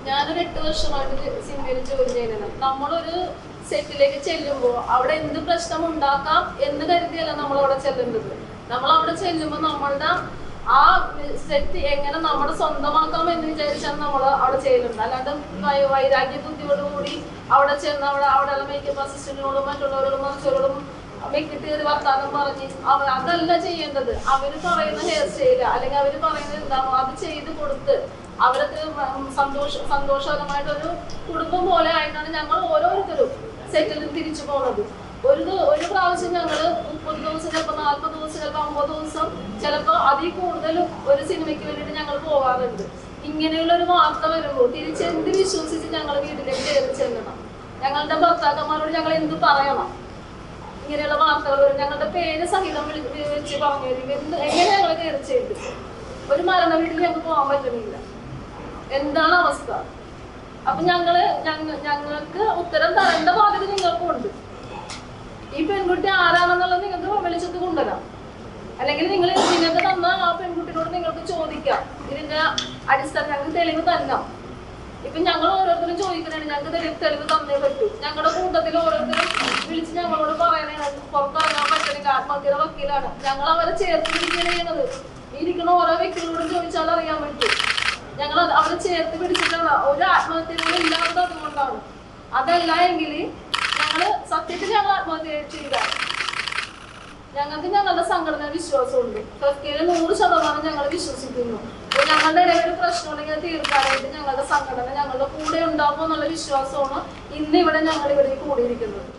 ഞാനൊരു 8 വർഷമായിട്ട് സിനിമയിൽ ജോലി ചെയ്യുന്നത്. നമ്മളൊരു സെറ്റിലേക്ക് ചെല്ലുമ്പോൾ അവിടെ എന്ത് പ്രശ്നം ഉണ്ടാക്കാം എന്ന് കരുതിയല്ല നമ്മളവിടെ ചെല്ലേണ്ടത്. നമ്മളവിടെ ചെല്ലുമ്പോൾ നമ്മളുടെ ആ സെറ്റ് എങ്ങനെ നമ്മുടെ സ്വന്തമാക്കാം എന്ന് വിചാരിച്ചാണ് നമ്മൾ അവിടെ ചെയ്യുന്നുണ്ട്. അല്ലാണ്ട് വൈരാഗ്യ ബുദ്ധിയോടുകൂടി അവിടെ ചെന്ന് അവിടെയുള്ള മേക്കപ്പ് അസിസ്റ്റന്റിനോടും മറ്റുള്ളവരോടും മറിച്ചവരോടും വെക്കിട്ട് കയറി വർത്താനം പറഞ്ഞ് അതല്ല ചെയ്യേണ്ടത്. അവര് പറയുന്ന ഹെയർ സ്റ്റൈല് അല്ലെങ്കിൽ അവര് പറയുന്നത് എന്താണോ അത് ചെയ്ത് കൊടുത്ത് അവർക്ക് സന്തോഷകരമായിട്ടൊരു കുടുംബം പോലെ ആയിട്ടാണ് ഞങ്ങൾ ഓരോരുത്തരും സെറ്റിൽ തിരിച്ചു പോകുന്നത്. ഒരു പ്രാവശ്യം ഞങ്ങള് 30 ദിവസം, ചിലപ്പോൾ 40 ദിവസം, ചിലപ്പോൾ 50 ദിവസം, ചിലപ്പോൾ അതിൽ കൂടുതലും ഒരു സിനിമയ്ക്ക് വേണ്ടിയിട്ട് ഞങ്ങൾ പോകാറുണ്ട്. ഇങ്ങനെയുള്ള ഒരു വാർത്ത വരുമ്പോൾ തിരിച്ചെന്ത് വിശ്വസിച്ച് ഞങ്ങൾ വീട്ടിലേക്ക് കയറി ചെല്ലണം? ഞങ്ങളുടെ ഭർത്താക്കന്മാരോട് ഞങ്ങൾ എന്ത് പറയണം? ഇങ്ങനെയുള്ള വാർത്തകൾ വരും. ഞങ്ങളുടെ പേര് സഹിതം വെച്ച് പറഞ്ഞു തരും. എങ്ങനെ ഞങ്ങൾ കയറി ചെയ്ത് ഒരു മരണ വീട്ടിൽ ഞങ്ങൾക്ക് പോകാൻ പറ്റുന്നില്ല. എന്താണ് അവസ്ഥ? അപ്പൊ ഞങ്ങൾക്ക് ഉത്തരം തരേണ്ട ബാധ്യത നിങ്ങൾക്കും ഉണ്ട്. ഈ പെൺകുട്ടി ആരാണെന്നുള്ളത് നിങ്ങൾക്ക് വെളിച്ചത്ത് കൊണ്ടുവരാം, അല്ലെങ്കിൽ നിങ്ങൾ നിങ്ങൾക്ക് തന്ന ആ പെൺകുട്ടിയോട് നിങ്ങൾക്ക് ചോദിക്കാം. ഇതിന്റെ അടിസ്ഥാനം ഞങ്ങൾക്ക് തെളിവ് തരണം. ഇപ്പൊ ഞങ്ങൾ ഓരോരുത്തരും ചോദിക്കുന്നുണ്ട്, ഞങ്ങൾക്ക് തെളിവ് തന്നേ പറ്റൂ. ഞങ്ങളുടെ കൂട്ടത്തിൽ ഓരോരുത്തരും വിളിച്ച് ഞങ്ങളോട് പറയണേ പുറത്തിറങ്ങാൻ പറ്റണില്ല, ആത്മഹത്യയുടെ വക്കീലാണ്. ഞങ്ങൾ അവരെ ചേർത്ത് പിടിക്കുകയാണ് ചെയ്യുന്നത്. ഇരിക്കുന്ന ഓരോ വ്യക്തികളോടും ചോദിച്ചാൽ അറിയാൻ പറ്റും. ഞങ്ങൾ അവരെ ചേർത്ത് പിടിച്ചിട്ടുള്ള ഒരു ആത്മഹത്യകളും ഇല്ലാത്തത് അതുകൊണ്ടാണ്. അതല്ല എങ്കിൽ ഞങ്ങള് സത്യത്തിൽ ഞങ്ങൾ ആത്മഹത്യ ചെയ്താൽ ഞങ്ങൾക്ക് ഞങ്ങളുടെ സംഘടന വിശ്വാസമുണ്ട്. ഫെഫ്കയിൽ 100% ഞങ്ങൾ വിശ്വസിക്കുന്നു. ഞങ്ങളുടെ ഇടയിൽ ഒരു പ്രശ്നം ഉണ്ടെങ്കിൽ തീർക്കാനായിട്ട് ഞങ്ങളുടെ സംഘടന ഞങ്ങളുടെ കൂടെ ഉണ്ടാകും എന്നുള്ള വിശ്വാസമാണ് ഇന്ന് ഇവിടെ ഞങ്ങൾ ഇവിടെ കൂടിയിരിക്കുന്നത്.